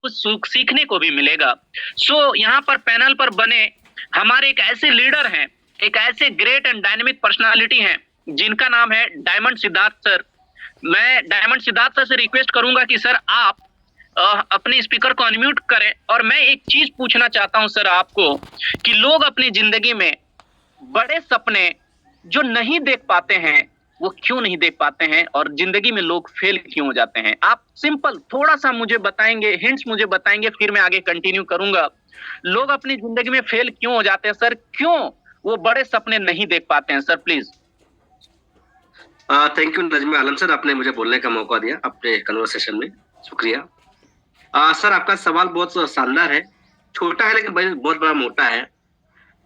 कुछ सीखने को भी मिलेगा। सो यहाँ पर पैनल पर बने हमारे एक ऐसे लीडर हैं, एक ऐसे ग्रेट एंड डायनेमिक पर्सनालिटी हैं, जिनका नाम है डायमंड सिद्धार्थ सर। मैं डायमंड सिद्धार्थ सर से रिक्वेस्ट करूंगा कि सर आप अपने स्पीकर को अनम्यूट करें, और मैं एक चीज पूछना चाहता हूं सर आपको कि लोग अपनी जिंदगी में बड़े सपने जो नहीं देख पाते हैं वो क्यों नहीं देख पाते हैं, और जिंदगी में लोग फेल क्यों हो जाते हैं? आप सिंपल थोड़ा सा मुझे बताएंगे, हिंट्स मुझे बताएंगे, फिर मैं आगे कंटिन्यू करूंगा। लोग अपनी जिंदगी में फेल क्यों हो जाते हैं सर? क्यों वो बड़े सपने नहीं देख पाते हैं sir? Please. Thank you Najmi Alam sir, आपने मुझे बोलने का मौका दिया अपने कन्वर्सेशन में, शुक्रिया। सर आपका सवाल बहुत शानदार है, छोटा है लेकिन बहुत बड़ा मोटा है।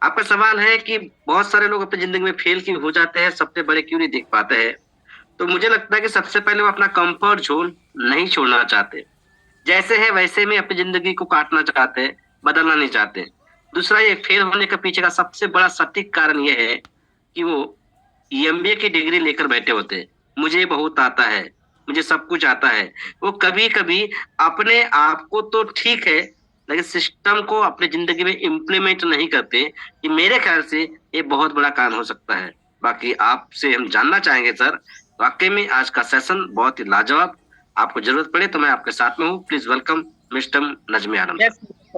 आपका सवाल है कि बहुत सारे लोग अपनी जिंदगी में फेल क्यों हो जाते हैं, सपने बड़े क्यों नहीं देख पाते हैं। तो मुझे लगता है कि सबसे पहले वो अपना कंफर्ट जोन नहीं छोड़ना चाहते, जैसे है वैसे में अपनी जिंदगी को काटना चाहते हैं, बदलना नहीं चाहते। दूसरा, ये फेल होने के पीछे का सबसे बड़ा सटीक कारण ये है कि वो एमबीए की डिग्री लेकर बैठे होते हैं, मुझे बहुत आता है, मुझे सब कुछ आता है। वो कभी कभी अपने आप को तो ठीक है लेकिन सिस्टम को अपनी जिंदगी में इम्प्लीमेंट नहीं करते, कि मेरे ख्याल से ये बहुत बड़ा कारण हो सकता है। बाकी आपसे हम जानना चाहेंगे सर, वाकई में आज का सेशन बहुत ही लाजवाब, आपको जरूरत पड़े तो मैं आपके साथ में हूँ। Please welcome mister Najmi Alam.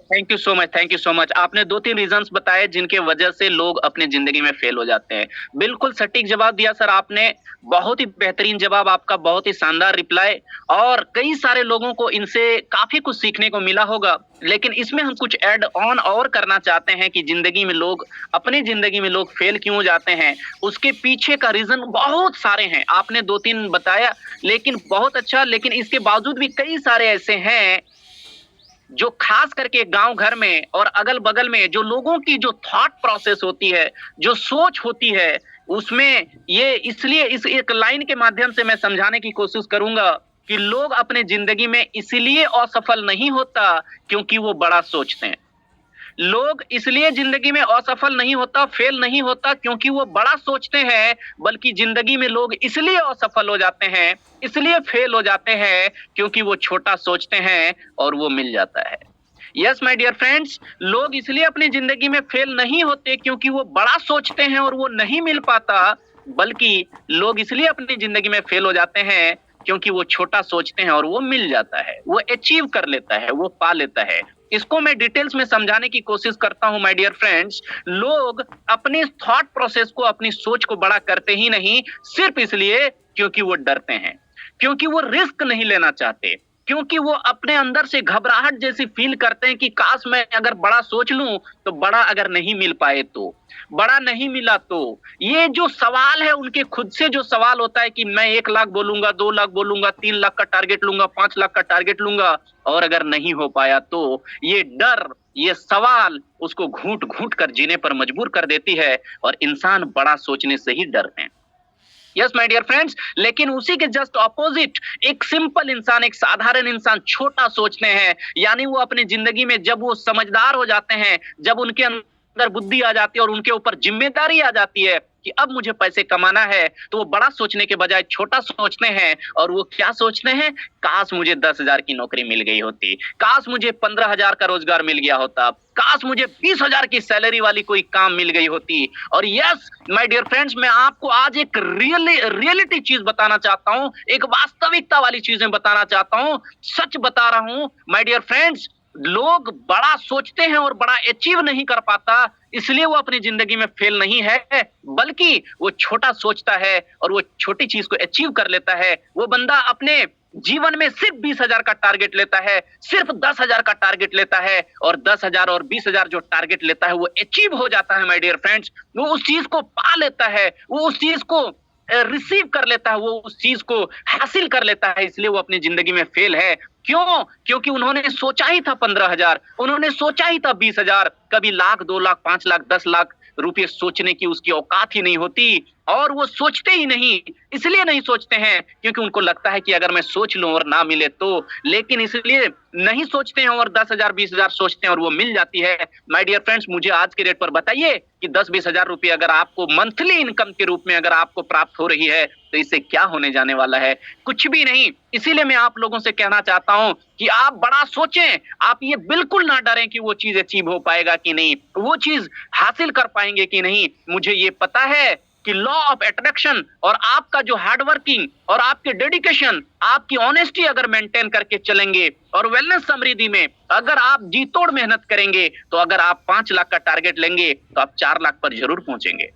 Thank you so much, thank you so much. आपने 2-3 रीजंस बताए जिनके वजह से लोग अपने जिंदगी में फेल हो जाते हैं। बिल्कुल सटीक जवाब दिया सर आपने, बहुत ही बेहतरीन जवाब आपका, बहुत ही शानदार रिप्लाई, और कई सारे लोगों को इनसे काफी कुछ सीखने को मिला होगा। लेकिन इसमें हम कुछ ऐड ऑन और करना चाहते हैं कि जिंदगी में लोग, अपनी जिंदगी में लोग फेल क्यों हो जाते हैं, उसके पीछे का रीजन बहुत सारे हैं। आपने 2-3 बताया, लेकिन बहुत अच्छा, लेकिन इसके बावजूद भी कई सारे ऐसे हैं जो खास करके गांव घर में और अगल बगल में जो लोगों की जो थॉट प्रोसेस होती है, जो सोच होती है, उसमें ये इसलिए इस एक लाइन के माध्यम से मैं समझाने की कोशिश करूंगा कि लोग अपने जिंदगी में इसलिए असफल नहीं होता क्योंकि वो बड़ा सोचते हैं। लोग इसलिए जिंदगी में असफल नहीं होता, फेल नहीं होता क्योंकि वो बड़ा सोचते हैं, बल्कि जिंदगी में लोग इसलिए असफल हो जाते हैं, इसलिए फेल हो जाते हैं क्योंकि वो छोटा सोचते हैं और वो मिल जाता है। यस माय डियर फ्रेंड्स, लोग इसलिए अपनी जिंदगी में फेल नहीं होते क्योंकि वो बड़ा सोचते हैं और वो नहीं मिल पाता, बल्कि लोग इसलिए अपनी जिंदगी में फेल हो जाते हैं क्योंकि वो छोटा सोचते हैं और वो मिल जाता है, वो अचीव कर लेता है, वो पा लेता है। इसको मैं डिटेल्स में समझाने की कोशिश करता हूं माय डियर फ्रेंड्स। लोग अपनी थॉट प्रोसेस को, अपनी सोच को बड़ा करते ही नहीं, सिर्फ इसलिए क्योंकि वो डरते हैं, क्योंकि वो रिस्क नहीं लेना चाहते, क्योंकि वो अपने अंदर से घबराहट जैसी फील करते हैं कि काश मैं अगर बड़ा सोच लूं तो बड़ा अगर नहीं मिल पाए तो, बड़ा नहीं मिला तो। ये जो सवाल है उनके खुद से जो सवाल होता है कि मैं 1 लाख बोलूंगा, 2 लाख बोलूंगा, 3 लाख का टारगेट लूंगा, 5 लाख का टारगेट लूंगा, और अगर नहीं हो पाया तो, ये डर, ये सवाल उसको घूट घूट कर जीने पर मजबूर कर देती है, और इंसान बड़ा सोचने से ही डरते हैं। यस माय डियर फ्रेंड्स, लेकिन उसी के जस्ट ऑपोजिट एक सिंपल इंसान, एक साधारण इंसान छोटा सोचते हैं, यानी वो अपनी जिंदगी में जब वो समझदार हो जाते हैं, जब उनके अंदर बुद्धि आ जाती है और उनके ऊपर जिम्मेदारी आ जाती है कि अब मुझे पैसे कमाना है, तो वो बड़ा सोचने के बजाय छोटा सोचते हैं। और वो क्या सोचते हैं? काश मुझे 10,000 की नौकरी मिल गई होती, काश मुझे 15,000 का रोजगार मिल गया होता, काश मुझे 20,000 की सैलरी वाली कोई काम मिल गई होती। और यस माय डियर फ्रेंड्स, मैं आपको आज एक रियलिटी चीज बताना चाहता हूं, एक वास्तविकता वाली चीजें बताना चाहता हूं, सच बता रहा हूं माय डियर फ्रेंड्स। लोग बड़ा सोचते हैं और बड़ा अचीव नहीं कर पाता, इसलिए वो अपनी जिंदगी में फेल नहीं है, बल्कि वो छोटा सोचता है और वो छोटी चीज को अचीव कर लेता है। वो बंदा अपने जीवन में सिर्फ 20,000 का टारगेट लेता है, सिर्फ 10,000 का टारगेट लेता है, और 10,000 और 20,000 जो टारगेट लेता है वो अचीव हो जाता है माय डियर फ्रेंड्स। वो उस चीज को पा लेता है, वो उस चीज को रिसीव कर लेता है, वो उस चीज को हासिल कर लेता है, इसलिए वो अपनी जिंदगी में फेल है। क्यों? क्योंकि उन्होंने सोचा ही था 15,000, उन्होंने सोचा ही था 20,000, कभी लाख, 2 लाख, 5 लाख, 10 लाख रुपये सोचने की उसकी औकात ही नहीं होती। और वो सोचते ही नहीं। इसलिए नहीं सोचते हैं क्योंकि उनको लगता है कि अगर मैं सोच लूं और ना मिले तो, लेकिन इसलिए नहीं सोचते हैं और 10,000 20,000 सोचते हैं और वो मिल जाती है। माय डियर फ्रेंड्स, मुझे आज के रेट पर बताइए कि 10-20,000 रुपये अगर आपको मंथली इनकम के रूप में अगर आपको प्राप्त हो रही है तो इससे क्या होने जाने वाला है? कुछ भी नहीं। इसीलिए मैं आप लोगों से कहना चाहता हूं कि आप बड़ा सोचें, आप ये बिल्कुल ना डरें कि वो चीज अचीव हो पाएगा कि नहीं, वो चीज हासिल कर पाएंगे कि नहीं। मुझे ये पता है कि लॉ ऑफ अट्रैक्शन और आपका जो हार्ड वर्किंग और आपके डेडिकेशन, आपकी ऑनेस्टी अगर मेंटेन करके चलेंगे और वेलनेस समृद्धि में अगर आप जी तोड़ मेहनत करेंगे तो अगर आप 5 लाख का टारगेट लेंगे तो आप 4 लाख पर जरूर पहुंचेंगे।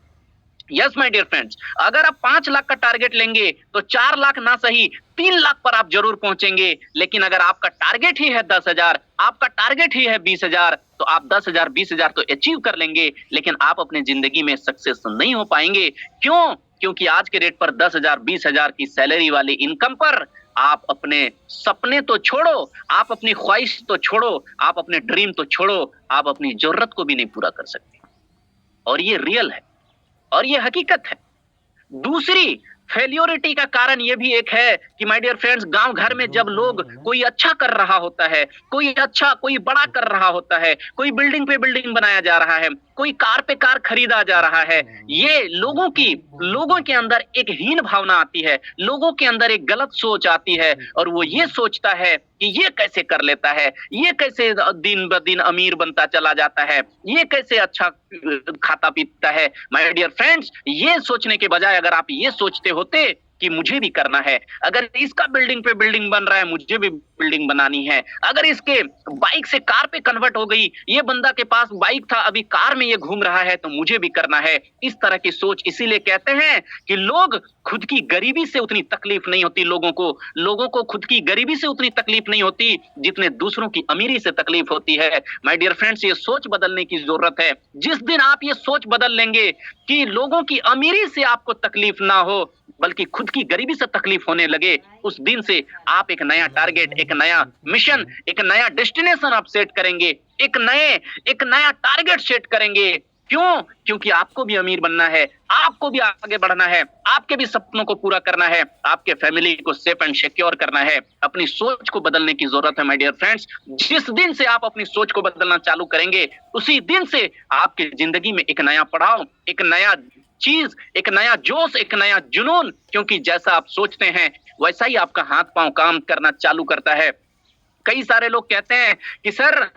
यस माय डियर फ्रेंड्स, अगर आप 5 लाख का टारगेट लेंगे तो 4 लाख ना सही 3 लाख पर आप जरूर पहुंचेंगे। लेकिन अगर आपका टारगेट ही है 10,000, आपका टारगेट ही है 20,000, तो आप 10,000 20,000 तो अचीव कर लेंगे, लेकिन आप अपने जिंदगी में सक्सेस नहीं हो पाएंगे। क्यों? क्योंकि आज के रेट पर 10,000 20,000 की सैलरी वाली इनकम पर आप अपने सपने तो छोड़ो, आप अपनी ख्वाहिश तो छोड़ो, आप अपने ड्रीम तो छोड़ो, आप अपनी जरूरत को भी नहीं पूरा कर सकते। और ये रियल है और ये हकीकत है। दूसरी फेल्योरिटी का कारण ये भी एक है कि माय डियर फ्रेंड्स, गांव घर में जब लोग कोई अच्छा कर रहा होता है, कोई बड़ा कर रहा होता है, कोई बिल्डिंग पे बिल्डिंग बनाया जा रहा है, कोई कार पे कार खरीदा जा रहा है, ये लोगों के अंदर एक हीन भावना आती है, लोगों के अंदर एक गलत सोच आती है और वो ये सोचता है कि ये कैसे कर लेता है, ये कैसे दिन ब दिन अमीर बनता चला जाता है, ये कैसे अच्छा खाता पीता है। माय डियर फ्रेंड्स, ये सोचने के बजाय अगर आप ये सोचते होते कि मुझे भी करना है, अगर इसका बिल्डिंग पे बिल्डिंग बन रहा है मुझे भी बिल्डिंग बनानी है, अगर इसके बाइक से कार पे कन्वर्ट हो गई, ये बंदा के पास बाइक था अभी कार में ये घूम रहा है तो मुझे भी करना है। इस तरह की सोच, इसीलिए कहते हैं कि लोग खुद की गरीबी से उतनी तकलीफ नहीं होती लोगों को खुद की गरीबी से उतनी तकलीफ नहीं होती जितने दूसरों की अमीरी से तकलीफ होती है। माय डियर फ्रेंड्स, ये सोच बदलने की जरूरत है। जिस दिन आप ये सोच बदल लेंगे कि लोगों की अमीरी से आपको तकलीफ ना हो बल्कि खुद की गरीबी से तकलीफ होने लगे, उस दिन से आप एक नया टारगेट, एक नया मिशन, एक नया डेस्टिनेशन आप सेट करेंगे, एक नया टारगेट सेट करेंगे। क्यों? क्योंकि आपको भी अमीर बनना है, आपको भी आगे बढ़ना है, आपके भी सपनों को पूरा करना है, आपके फैमिली को सेफ एंड सिक्योर करना है। अपनी सोच को बदलने की जरूरत है माय डियर फ्रेंड्स। जिस दिन से आप अपनी सोच को बदलना चालू करेंगे उसी दिन से आपकी जिंदगी में एक नया पड़ाव, एक नया चीज, एक नया जोश, एक नया जुनून, क्योंकि जैसा आप सोचते हैं वैसा ही आपका हाथ पांव काम करना चालू करता है। कई सारे लोग कहते हैं कि सर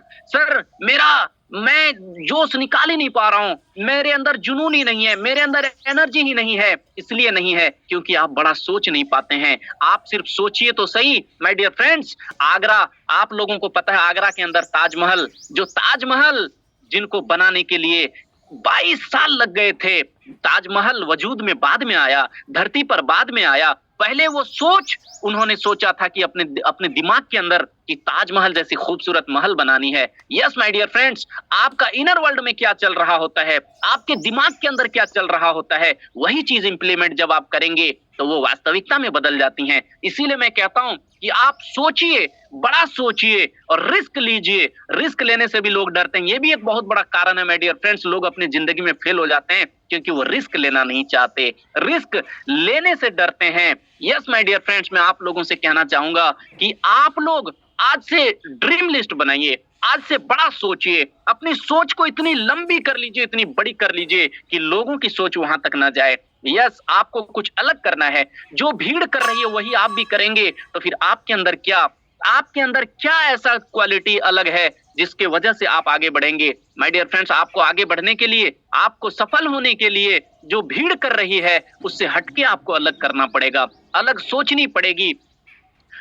मैं जोश निकाल ही नहीं पा रहा हूं, मेरे अंदर जुनून ही नहीं है, मेरे अंदर एनर्जी ही नहीं है। इसलिए नहीं है क्योंकि आप बड़ा सोच नहीं पाते हैं। आप सिर्फ सोचिए तो सही माय डियर फ्रेंड्स। आगरा, आप लोगों को पता है आगरा के अंदर ताजमहल, जो ताजमहल जिनको बनाने के लिए 22 साल लग गए थे, ताजमहल वजूद में बाद में आया, धरती पर बाद में आया। पहले वो सोच उन्होंने सोचा था कि अपने दिमाग के अंदर कि ताजमहल जैसी खूबसूरत महल बनानी है। यस माय डियर फ्रेंड्स, आपका इनर वर्ल्ड में क्या चल रहा होता है, आपके दिमाग के अंदर क्या चल रहा होता है, वही चीज इंप्लीमेंट जब आप करेंगे तो वो वास्तविकता में बदल जाती हैं। इसीलिए मैं कहता हूं कि आप सोचिए, बड़ा सोचिए और रिस्क लीजिए। रिस्क लेने से भी लोग डरते हैं, ये भी एक बहुत बड़ा कारण है माय डियर फ्रेंड्स। लोग अपनी जिंदगी में फेल हो जाते हैं क्योंकि वो रिस्क लेना नहीं चाहते, रिस्क लेने से डरते हैं। यस माय डियर फ्रेंड्स, मैं आप लोगों से कहना चाहूंगा कि आप लोग आज से ड्रीम लिस्ट बनाइए, आज से बड़ा सोचिए, अपनी सोच को इतनी लंबी कर लीजिए, इतनी बड़ी कर लीजिए कि लोगों की सोच वहां तक ना जाए। यस, आपको कुछ अलग करना है। जो भीड़ कर रही है वही आप भी करेंगे तो फिर आपके अंदर क्या ऐसा क्वालिटी अलग है जिसके वजह से आप आगे बढ़ेंगे। माय डियर फ्रेंड्स, आपको आगे बढ़ने के लिए, आपको सफल होने के लिए जो भीड़ कर रही है उससे हटके आपको अलग करना पड़ेगा, अलग सोचनी पड़ेगी।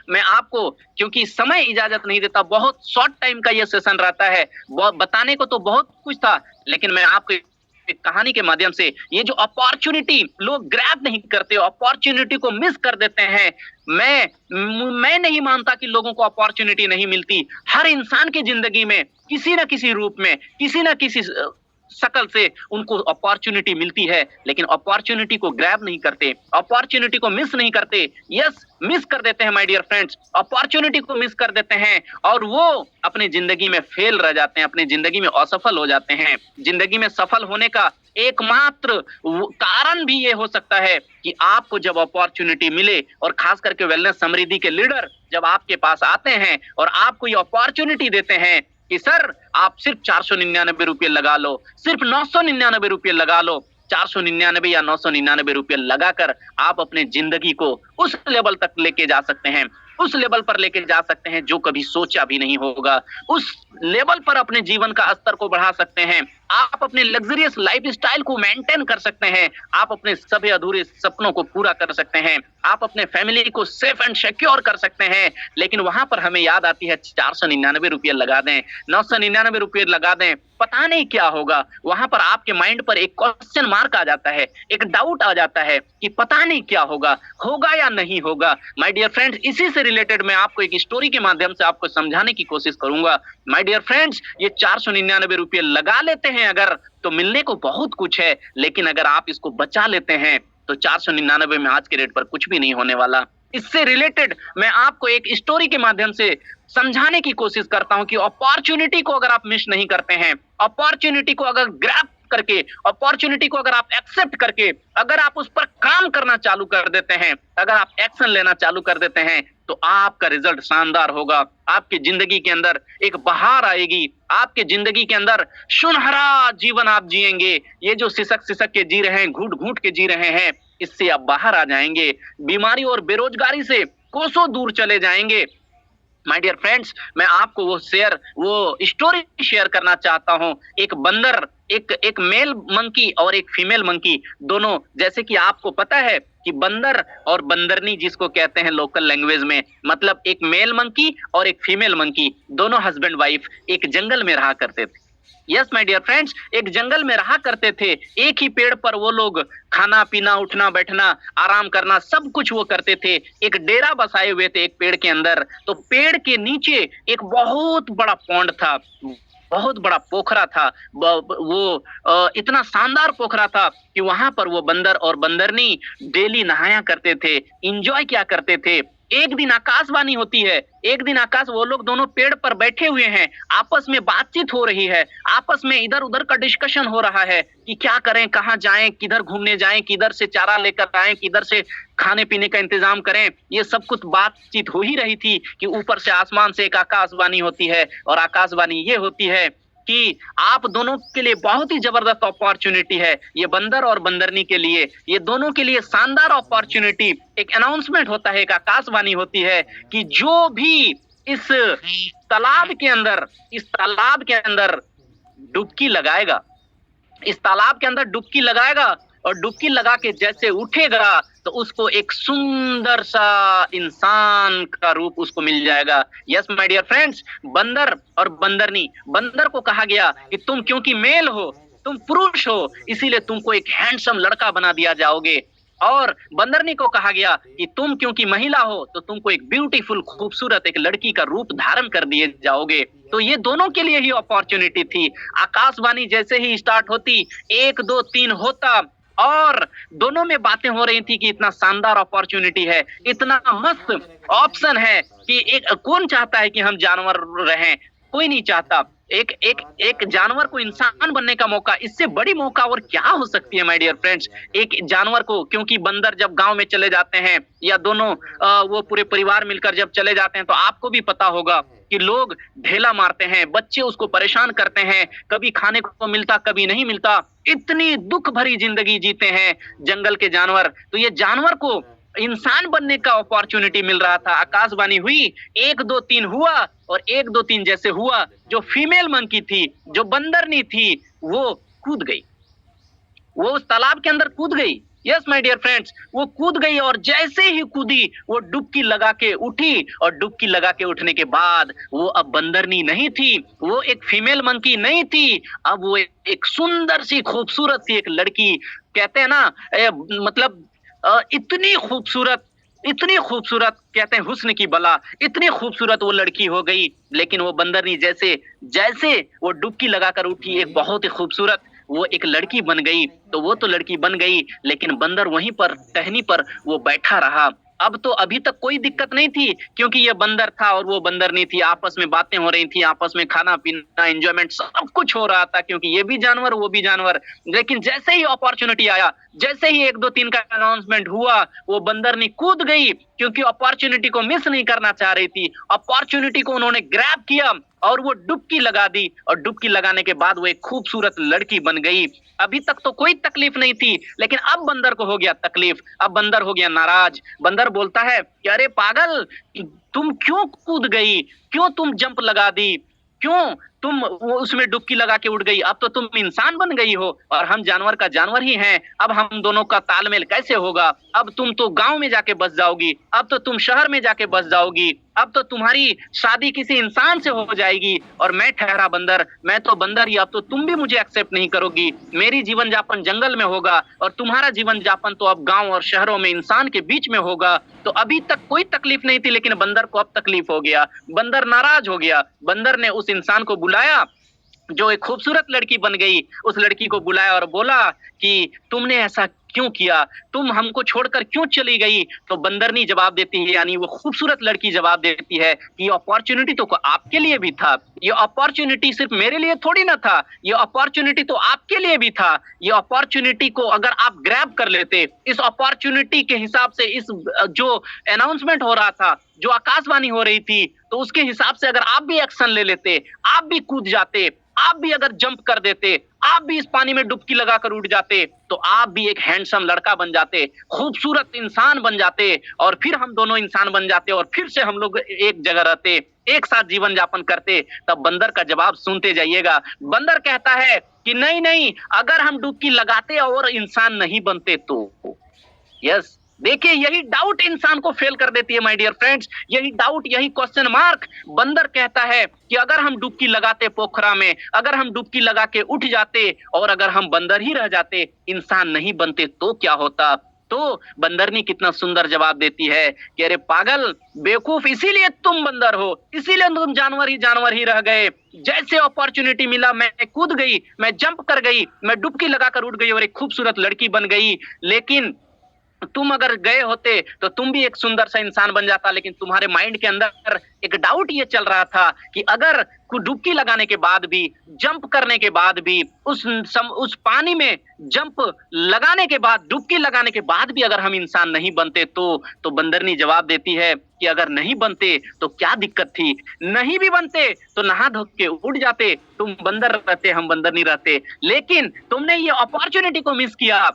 मैं आपको, क्योंकि समय इजाजत नहीं देता, बहुत शॉर्ट टाइम का ये सेशन रहता है, बताने को तो बहुत कुछ था, लेकिन मैं आपको एक कहानी के माध्यम से, ये जो अपॉर्चुनिटी लोग ग्रैब नहीं करते, अपॉर्चुनिटी को मिस कर देते हैं। मैं नहीं मानता कि लोगों को अपॉर्चुनिटी नहीं मिलती। हर इंसान की जिंदगी में किसी ना किसी रूप में, किसी ना किसी शकल से उनको अपॉर्चुनिटी मिलती है, लेकिन अपॉर्चुनिटी को ग्रैब नहीं करते, अपॉर्चुनिटी को मिस नहीं करते। यस, मिस कर देते हैं माय डियर फ्रेंड्स, अपॉर्चुनिटी को मिस कर देते हैं और वो अपनी जिंदगी में फेल रह जाते हैं, अपनी जिंदगी में असफल हो जाते हैं। जिंदगी में सफल होने का एकमात्र कारण भी ये हो सकता है कि आपको जब अपॉर्चुनिटी मिले, और खास करके वेलनेस समृद्धि के लीडर जब आपके पास आते हैं और आपको ये अपॉर्चुनिटी देते हैं कि सर आप सिर्फ 499 रुपये लगा लो, सिर्फ 999 रुपये लगा लो, 499 या 999 रुपये लगाकर आप अपने जिंदगी को उस लेवल तक लेके जा सकते हैं, उस लेवल पर लेके जा सकते हैं जो कभी सोचा भी नहीं होगा। उस लेवल पर अपने जीवन का स्तर को बढ़ा सकते हैं। आप अपने लग्जरियस लाइफस्टाइल को मेंटेन कर सकते हैं। आप अपने सभी अधूरे सपनों को पूरा कर सकते हैं। आप अपने फैमिली को सेफ एंड सिक्योर कर सकते हैं। लेकिन वहां पर हमें याद आती है 499 रुपये लगा दें, 999 रुपये लगा दें, पता नहीं क्या होगा। वहां पर आपके माइंड पर एक क्वेश्चन मार्क आ जाता है, एक डाउट आ जाता है कि पता नहीं क्या होगा, होगा या नहीं होगा। माय डियर फ्रेंड्स, इसी से रिलेटेड मैं आपको एक स्टोरी के माध्यम से आपको समझाने की कोशिश करूंगा। माय डियर फ्रेंड्स, ये 499 रुपये लगा लेते हैं अगर, तो मिलने को बहुत कुछ है, लेकिन अगर आप इसको बचा लेते हैं तो 499 में आज के रेट पर कुछ भी नहीं होने वाला। इससे रिलेटेड मैं आपको एक स्टोरी के माध्यम से समझाने की कोशिश करता हूं कि अपॉर्चुनिटी को अगर आप मिस नहीं करते हैं, अपॉर्चुनिटी को अगर ग्रैब करके, अपॉर्चुनिटी को अगर आप एक्सेप्ट करके, अगर आप उस पर काम करना चालू कर देते हैं, अगर आप एक्शन लेना चालू कर देते हैं, तो आपका रिजल्ट शानदार होगा। आपकी जिंदगी के अंदर एक बहार आएगी, आपके जिंदगी के अंदर सुनहरा जीवन आप जिएंगे। ये जो सिसक सिसक के जी रहे हैं, घूट घूट के जी रहे हैं, इससे आप बाहर आ जाएंगे। बीमारी और बेरोजगारी से कोसों दूर चले जाएंगे। माय डियर फ्रेंड्स, मैं आपको वो स्टोरी शेयर करना चाहता हूं। एक बंदर, एक मेल मंकी और एक फीमेल मंकी, दोनों, जैसे कि आपको पता है कि बंदर और बंदरनी जिसको कहते हैं लोकल लैंग्वेज में, मतलब एक मेल मंकी और एक फीमेल मंकी, दोनों हस्बैंड वाइफ एक जंगल में रहा करते थे। यस माय डियर फ्रेंड्स, एक जंगल में रहा करते थे। एक ही पेड़ पर वो लोग खाना पीना, उठना बैठना, आराम करना, सब कुछ वो करते थे। एक डेरा बसाए हुए थे एक पेड़ के अंदर। तो पेड़ के नीचे एक बहुत बड़ा पॉन्ड था, बहुत बड़ा पोखरा था। वो इतना शानदार पोखरा था कि वहां पर वो बंदर और बंदरनी डेली नहाया करते थे, इंजॉय किया करते थे। एक दिन आकाशवाणी होती है, एक दिन वो लोग दोनों पेड़ पर बैठे हुए हैं, आपस में बातचीत हो रही है, आपस में इधर उधर का डिस्कशन हो रहा है कि क्या करें, कहाँ जाएं, किधर घूमने जाएं, किधर से चारा लेकर आएं, किधर से खाने पीने का इंतजाम करें। ये सब कुछ बातचीत हो ही रही थी कि ऊपर से आसमान से एक आकाशवाणी होती है, और आकाशवाणी ये होती है कि आप दोनों के लिए बहुत ही जबरदस्त अपॉर्चुनिटी है। ये बंदर और बंदरनी के लिए, ये दोनों के लिए शानदार अपॉर्चुनिटी। एक अनाउंसमेंट होता है, एक आकाशवाणी होती है कि जो भी इस तालाब के अंदर डुबकी लगाएगा, इस तालाब के अंदर डुबकी लगाएगा, और डुबकी लगा के जैसे उठेगा तो उसको एक सुंदर सा इंसान का रूप उसको मिल जाएगा। यस माय डियर फ्रेंड्स, बंदर और बंदरनी, बंदर को कहा गया कि तुम क्योंकि मेल हो, तुम पुरुष हो, इसीलिए तुमको एक हैंडसम लड़का बना दिया जाओगे। और बंदरनी को कहा गया कि तुम क्योंकि महिला हो तो तुमको एक ब्यूटीफुल, खूबसूरत एक लड़की का रूप धारण कर दिए जाओगे। तो ये दोनों के लिए ही अपॉर्चुनिटी थी। आकाशवाणी जैसे ही स्टार्ट होती, 1 2 3 होता, और दोनों में बातें हो रही थी कि इतना शानदार अपॉर्चुनिटी है, इतना मस्त ऑप्शन है कि कौन चाहता है कि हम जानवर रहें? कोई नहीं चाहता। एक जानवर को इंसान बनने का मौका, इससे बड़ी मौका और क्या हो सकती है माय डियर फ्रेंड्स। एक जानवर को, क्योंकि बंदर जब गांव में चले जाते हैं, या दोनों वो पूरे परिवार मिलकर जब चले जाते हैं, तो आपको भी पता होगा कि लोग ढेला मारते हैं, बच्चे उसको परेशान करते हैं, कभी खाने को मिलता, कभी नहीं मिलता, इतनी दुख भरी जिंदगी जीते हैं जंगल के जानवर। तो ये जानवर को इंसान बनने का अपॉर्चुनिटी मिल रहा था। आकाशवाणी हुई, 1 2 3 हुआ, और 1 2 3 जैसे हुआ, जो फीमेल मंकी थी, जो बंदरनी थी, वो कूद गई, वो उस तालाब के अंदर कूद गई। यस माय डियर फ्रेंड्स, वो कूद गई, और जैसे ही कूदी वो डुबकी लगा के उठी, और डुबकी लगा के उठने के बाद वो अब बंदरनी नहीं थी, वो एक फीमेल मंकी नहीं थी, अब वो एक सुंदर सी, खूबसूरत सी एक लड़की, कहते हैं ना, मतलब इतनी खूबसूरत, कहते हैं हुस्न की बला, इतनी खूबसूरत वो लड़की हो गई। लेकिन वो बंदरनी जैसे वो डुबकी लगाकर उठी, एक बहुत ही खूबसूरत वो एक लड़की बन गई। तो वो तो लड़की बन गई, लेकिन बंदर वहीं पर टहनी पर वो बैठा रहा। अब तो अभी तक कोई दिक्कत नहीं थी, क्योंकि ये बंदर था और वो बंदर नहीं थी, आपस में बातें हो रही थी, आपस में खाना पीना एंजॉयमेंट सब कुछ हो रहा था, क्योंकि ये भी जानवर वो भी जानवर। लेकिन जैसे ही अपॉर्चुनिटी आया, जैसे ही 1 2 3 का अनाउंसमेंट हुआ, वो बंदरनी कूद गई, क्योंकि अपॉर्चुनिटी को मिस नहीं करना चाह रही थी। अपॉर्चुनिटी को उन्होंने ग्रैब किया और वो डुबकी लगा दी, और डुबकी लगाने के बाद वो एक खूबसूरत लड़की बन गई। अभी तक तो कोई तकलीफ नहीं थी, लेकिन अब बंदर को हो गया तकलीफ, अब बंदर हो गया नाराज। बंदर बोलता है कि अरे पागल, तुम क्यों कूद गई, क्यों तुम जंप लगा दी, क्यों तुम वो उसमें डुबकी लगा के उड़ गई, अब तो तुम इंसान बन गई हो और हम जानवर का जानवर ही हैं, अब हम दोनों का तालमेल कैसे होगा, अब तुम तो गांव में जाके बस जाओगी, अब तो तुम शहर में जाके बस जाओगी, अब तो तुम्हारी शादी किसी इंसान से हो जाएगी, और मैं ठहरा बंदर, मैं तो बंदर ही, अब तो तुम भी मुझे एक्सेप्ट नहीं करोगी, मेरी जीवन यापन जंगल में होगा और तुम्हारा जीवन यापन तो अब गांव और शहरों में इंसान के बीच में होगा। तो अभी तक कोई तकलीफ नहीं थी, लेकिन बंदर को अब तकलीफ हो गया, बंदर नाराज हो गया। बंदर ने उस इंसान को बुलाया जो एक खूबसूरत लड़की बन गई, उस लड़की को बुलाया और बोला कि तुमने ऐसा क्यों किया, तुम हमको छोड़कर क्यों चली गई। तो बंदरनी जवाब देती है, यानी वो खूबसूरत लड़की जवाब देती है कि ये अपॉर्चुनिटी तो आपके लिए भी था, ये अपॉर्चुनिटी सिर्फ मेरे लिए थोड़ी ना था, ये अपॉर्चुनिटी तो आपके लिए भी था। ये अपॉर्चुनिटी को अगर आप ग्रैब कर लेते, इस अपॉर्चुनिटी के हिसाब से, इस जो अनाउंसमेंट हो रहा था, जो आकाशवाणी हो रही थी, तो उसके हिसाब से अगर आप भी एक्शन ले लेते, आप भी कूद जाते, आप भी अगर जंप कर देते, आप भी इस पानी में डुबकी लगाकर उड़ जाते, तो आप भी एक हैंडसम लड़का बन जाते, खूबसूरत इंसान बन जाते, और फिर हम दोनों इंसान बन जाते और फिर से हम लोग एक जगह रहते, एक साथ जीवन यापन करते। तब बंदर का जवाब सुनते जाइएगा। बंदर कहता है कि नहीं नहीं, अगर हम डुबकी लगाते और इंसान नहीं बनते तो। यस, देखिए यही डाउट इंसान को फेल कर देती है माय डियर फ्रेंड्स, यही डाउट, यही क्वेश्चन मार्क। बंदर कहता है कि अगर हम डुबकी लगाते पोखरा में, अगर हम डुबकी लगा के उठ जाते और अगर हम बंदर ही रह जाते, इंसान नहीं बनते, तो क्या होता। तो बंदरनी कितना सुंदर जवाब देती है कि अरे पागल, बेवकूफ, इसीलिए तुम बंदर हो, इसीलिए तुम जानवर ही रह गए। जैसे अपॉर्चुनिटी मिला मैं कूद गई, मैं जंप कर गई, मैं डुबकी लगाकर उठ गई और एक खूबसूरत लड़की बन गई। लेकिन तुम अगर गए होते तो तुम भी एक सुंदर सा इंसान बन जाता। लेकिन तुम्हारे माइंड के अंदर एक डाउट ये चल रहा था कि अगर डुबकी लगाने के बाद भी, जंप करने के बाद भी, उस पानी में जंप लगाने के बाद, डुबकी लगाने के बाद भी अगर हम इंसान नहीं बनते तो बंदरनी जवाब देती है कि अगर नहीं बनते तो क्या दिक्कत थी, नहीं भी बनते तो नहा धो के उड़ जाते, तुम बंदर रहते, हम बंदर नहीं रहते। लेकिन तुमने ये अपॉर्चुनिटी को मिस किया,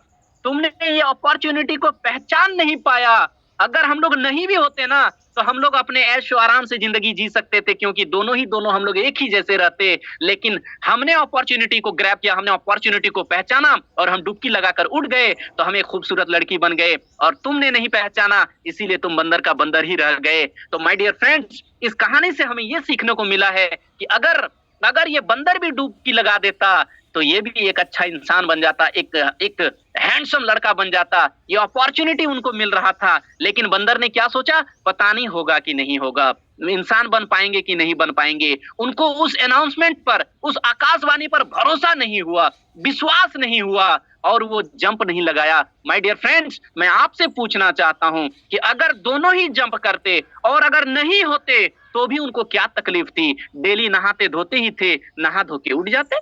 तुमने ये अपॉर्चुनिटी को पहचान नहीं पाया। अगर हम लोग नहीं भी होते ना, तो हम लोग अपने ऐशो आराम से जिंदगी जी सकते थे, क्योंकि दोनों हम लोग एक ही जैसे रहते। लेकिन हमने अपॉर्चुनिटी को ग्रैब किया, हमने अपॉर्चुनिटी को पहचाना और हम डुबकी लगाकर उड़ गए, तो हम एक खूबसूरत लड़की बन गए। और तुमने नहीं पहचाना, इसीलिए तुम बंदर का बंदर ही रह गए। तो माय डियर फ्रेंड्स, इस कहानी से हमें ये सीखने को मिला है कि अगर ये बंदर भी डुबकी लगा देता तो ये भी एक अच्छा इंसान बन जाता, एक हैंडसम लड़का बन जाता। ये अपॉर्चुनिटी उनको मिल रहा था, लेकिन बंदर ने क्या सोचा, पता नहीं होगा कि नहीं होगा, इंसान बन पाएंगे कि नहीं बन पाएंगे। उनको उस अनाउंसमेंट पर, उस आकाशवाणी पर भरोसा नहीं हुआ, विश्वास नहीं हुआ और वो जंप नहीं लगाया। माय डियर फ्रेंड्स, मैं आपसे पूछना चाहता हूं कि अगर दोनों ही जंप करते और अगर नहीं होते तो भी उनको क्या तकलीफ थी। डेली नहाते धोते ही थे, नहा धो के उठ जाते,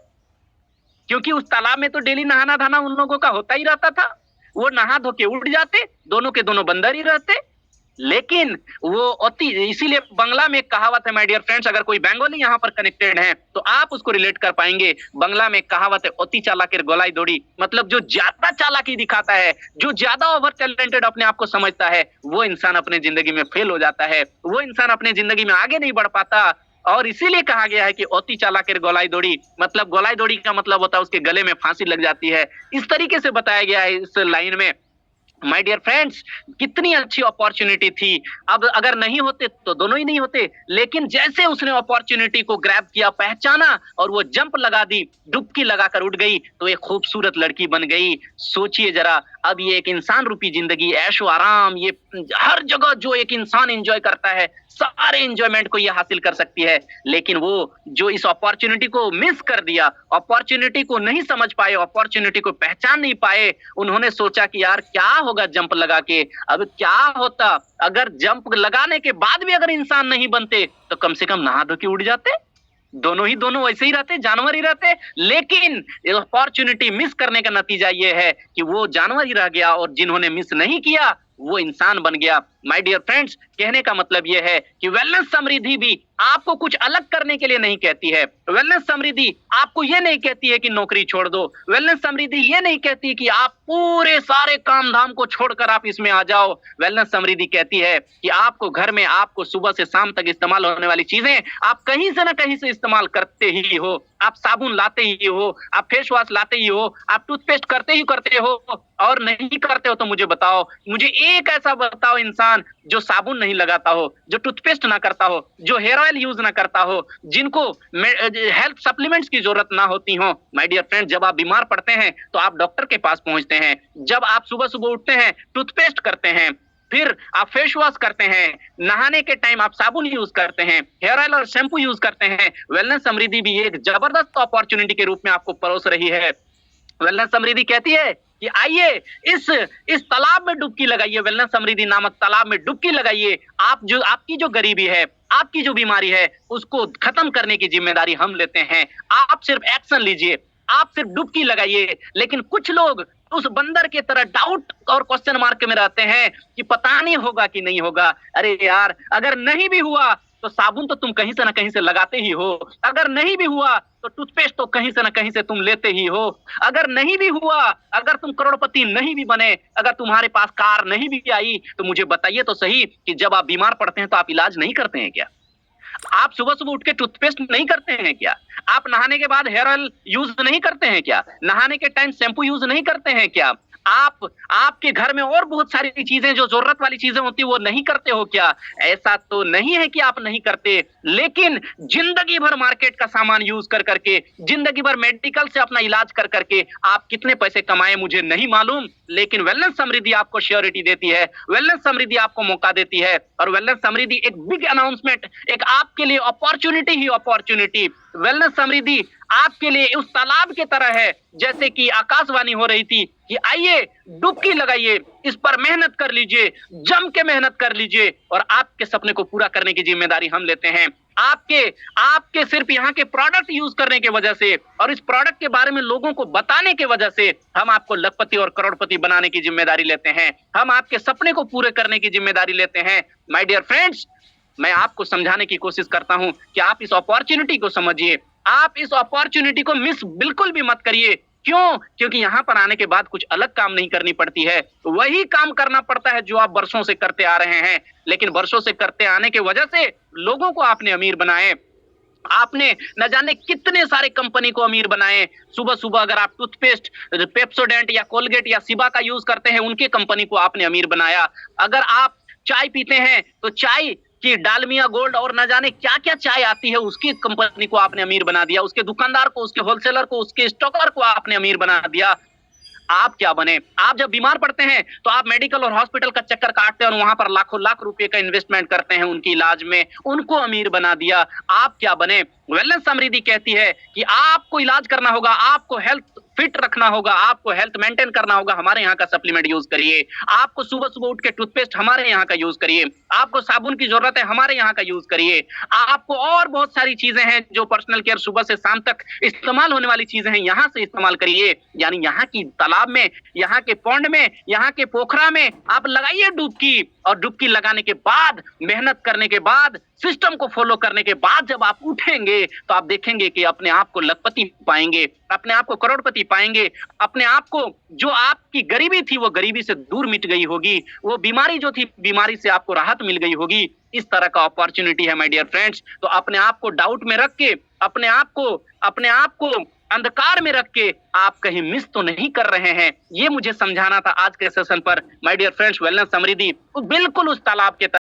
क्योंकि उस तालाब में तो डेली नहाना धाना उन लोगों का होता ही रहता था। वो नहा धो के उठ जाते, दोनों के दोनों बंदर ही रहते। लेकिन वो अति, इसीलिए बंगला में एक कहावत है माय डियर फ्रेंड्स, अगर कोई बंगाली यहाँ पर कनेक्टेड है तो आप उसको रिलेट कर पाएंगे। बंगला में एक कहावत है, अति चालाकेर गोलाई दौड़ी, मतलब जो ज्यादा चालाकी दिखाता है, जो ज्यादा ओवर टैलेंटेड अपने आप को समझता है, वो इंसान अपने जिंदगी में फेल हो जाता है, वो इंसान अपने जिंदगी में आगे नहीं बढ़ पाता। और इसीलिए कहा गया है कि अति चालाकेर गोलाई दौड़ी, मतलब गोलाई दौड़ी का मतलब होता है उसके गले में फांसी लग जाती है। इस तरीके से बताया गया है इस लाइन में। माय डियर फ्रेंड्स, कितनी अच्छी अपॉर्चुनिटी थी। अब अगर नहीं होते तो दोनों ही नहीं होते, लेकिन जैसे उसने अपॉर्चुनिटी को ग्रैब किया, पहचाना और वो जंप लगा दी, डुबकी लगाकर उठ गई, तो एक खूबसूरत लड़की बन गई। सोचिए जरा, अब ये एक इंसान रूपी जिंदगी, ऐशो आराम, ये हर जगह जो एक इंसान एंजॉय करता है, सारे एंजॉयमेंट को ये हासिल कर सकती है। लेकिन वो जो इस अपॉर्चुनिटी को मिस कर दिया, अपॉर्चुनिटी को नहीं समझ पाए, अपॉर्चुनिटी को पहचान नहीं पाए, उन्होंने सोचा कि यार क्या होगा जंप लगा के, अब क्या होता अगर जंप लगाने के बाद भी अगर इंसान नहीं बनते तो कम से कम नहा धो के उड़ जाते, दोनों वैसे ही रहते, जानवर ही रहते। लेकिन अपॉर्चुनिटी मिस करने का नतीजा ये है कि वो जानवर ही रह गया और जिन्होंने मिस नहीं किया वो इंसान बन गया। माय डियर फ्रेंड्स, कहने का मतलब यह है कि वेलनेस समृद्धि भी आपको कुछ अलग करने के लिए नहीं कहती है। वेलनेस समृद्धि आपको ये नहीं कहती है कि नौकरी छोड़ दो। वेलनेस समृद्धि ये नहीं कहती कि आप पूरे सारे काम धाम को छोड़कर आप इसमें आ जाओ। वेलनेस समृद्धि कहती है कि आपको घर में आपको सुबह से शाम तक इस्तेमाल होने वाली चीजें आप कहीं से ना कहीं से इस्तेमाल करते ही हो। आप साबुन लाते ही हो, आप फेस वॉश लाते ही हो, आप टूथपेस्ट करते हो, और नहीं करते हो तो मुझे बताओ, मुझे एक ऐसा बताओ इंसान जो साबुन नहीं लगाता हो, जो टूथपेस्ट ना करता हो, जो हेयर ऑयल यूज ना करता हो, जिनको हेल्थ सप्लीमेंट्स की जरूरत ना होती हो। माय डियर फ्रेंड, जब आप बीमार पड़ते हैं तो आप डॉक्टर के पास पहुंचते हैं। जब आप सुबह सुबह उठते हैं टूथपेस्ट करते हैं, फिर आप फेस वॉश करते हैं, नहाने के टाइम आप साबुन यूज करते हैं, हेयर ऑयल और शैम्पू यूज करते हैं। वेलनेस समृद्धि भी एक जबरदस्त अपॉर्चुनिटी के रूप में आपको परोस रही है। वेलनेस समृद्धि कहती है कि आइए इस तालाब में डुबकी लगाइए, वेलनेस समृद्धि नामक तालाब में डुबकी लगाइए। आपकी जो गरीबी है, आपकी जो बीमारी है, उसको खत्म करने की जिम्मेदारी हम लेते हैं। आप सिर्फ एक्शन लीजिए, आप सिर्फ डुबकी लगाइए। लेकिन कुछ लोग उस बंदर के तरह डाउट और क्वेश्चन मार्क में रहते हैं कि पता नहीं होगा कि नहीं होगा। अरे यार, अगर नहीं भी हुआ तो साबुन तो तुम कहीं से ना कहीं से लगाते ही हो, अगर नहीं भी हुआ तो टूथपेस्ट तो कहीं से ना कहीं से तुम लेते ही हो, अगर नहीं भी हुआ, अगर तुम करोड़पति नहीं भी बने, अगर तुम्हारे पास कार नहीं भी आई, तो मुझे बताइए तो सही कि जब आप बीमार पड़ते हैं तो आप इलाज नहीं करते हैं क्या? आप सुबह सुबह उठ के टूथपेस्ट नहीं करते हैं क्या? आप नहाने के बाद हेयर ऑयल यूज नहीं करते हैं क्या? नहाने के टाइम शैम्पू यूज नहीं करते हैं क्या? आपके घर में और बहुत सारी चीजें जो जरूरत वाली चीजें होती है वो नहीं करते हो क्या? ऐसा तो नहीं है कि आप नहीं करते, लेकिन जिंदगी भर मार्केट का सामान यूज कर करके, जिंदगी भर मेडिकल से अपना इलाज कर करके आप कितने पैसे कमाए मुझे नहीं मालूम, लेकिन वेलनेस समृद्धि आपको श्योरिटी देती है, वेलनेस समृद्धि आपको मौका देती है। और वेलनेस समृद्धि एक बिग अनाउंसमेंट, एक आपके लिए अपॉर्चुनिटी ही अपॉर्चुनिटी। वेलनेस समृद्धि आपके लिए उस तालाब की तरह है जैसे कि आकाशवाणी हो रही थी कि आइए डुबकी लगाइए, इस पर मेहनत कर लीजिए, जम के मेहनत कर लीजिए, और आपके सपने को पूरा करने की जिम्मेदारी हम लेते हैं। आपके सिर्फ यहाँ के प्रोडक्ट यूज करने की वजह से और इस प्रोडक्ट के बारे में लोगों को बताने की वजह से हम आपको लखपति और करोड़पति बनाने की जिम्मेदारी लेते हैं, हम आपके सपने को पूरे करने की जिम्मेदारी लेते हैं। माय डियर फ्रेंड्स, मैं आपको समझाने की कोशिश करता हूं कि आप इस अपॉर्चुनिटी को समझिए, आप इस अपॉर्चुनिटी को मिस बिल्कुल भी मत करिए। क्यों? क्योंकि यहाँ पर आने के बाद कुछ अलग काम नहीं करनी पड़ती है, वही काम करना पड़ता है जो आप वर्षों से करते आ रहे हैं। लेकिन वर्षों से करते आने की वजह से लोगों को आपने अमीर बनाए, आपने न जाने कितने सारे कंपनी को अमीर बनाए। सुबह सुबह अगर आप टूथपेस्ट पेप्सोडेंट या कोलगेट या सिबा का यूज करते हैं, उनके कंपनी को आपने अमीर बनाया। अगर आप चाय पीते हैं तो चाय कि डालमिया गोल्ड और न जाने क्या क्या चाय आती है, उसकी कंपनी को आपने अमीर बना दिया, उसके दुकानदार को, उसके होलसेलर को, उसके स्टॉकर को आपने अमीर बना दिया। आप क्या बने? आप जब बीमार पड़ते हैं तो आप मेडिकल और हॉस्पिटल का चक्कर काटते हैं और वहां पर लाखों लाख रुपए का इन्वेस्टमेंट करते हैं उनकी इलाज में, उनको अमीर बना दिया। आप क्या बने? वेलनेस समृद्धि कहती है कि आपको इलाज करना होगा, आपको हेल्थ फिट रखना होगा, आपको हेल्थ मेंटेन करना होगा, हमारे यहाँ का सप्लीमेंट यूज करिए। आपको सुबह सुबह उठ के टूथपेस्ट हमारे यहाँ का यूज करिए, आपको साबुन की जरूरत है हमारे यहाँ का यूज करिए, आपको और बहुत सारी चीजें हैं जो पर्सनल केयर सुबह से शाम तक इस्तेमाल होने वाली चीजें हैं, यहाँ से इस्तेमाल करिए। यानी यहाँ की तालाब में, यहाँ के पौंड में, यहाँ के पोखरा में आप लगाइए डुबकी, और डुबकी लगाने के बाद, मेहनत करने के बाद, सिस्टम को फॉलो करने के बाद जब आप उठेंगे तो आप देखेंगे कि अपने आप को लखपति पाएंगे, अपने आप को करोड़पति पाएंगे, अपने आप को जो आपकी गरीबी थी वो गरीबी से दूर मिट गई होगी, वो बीमारी जो थी बीमारी से आपको राहत मिल गई होगी। इस तरह का अपॉर्चुनिटी है माय डियर फ्रेंड्स। तो अपने आप को डाउट में रख के, अपने आप को अंधकार में रख के आप कहीं मिस तो नहीं कर रहे हैं, ये मुझे समझाना था आज के सेशन पर। माय डियर फ्रेंड्स, वेलनेस समृद्धि बिल्कुल उस तालाब के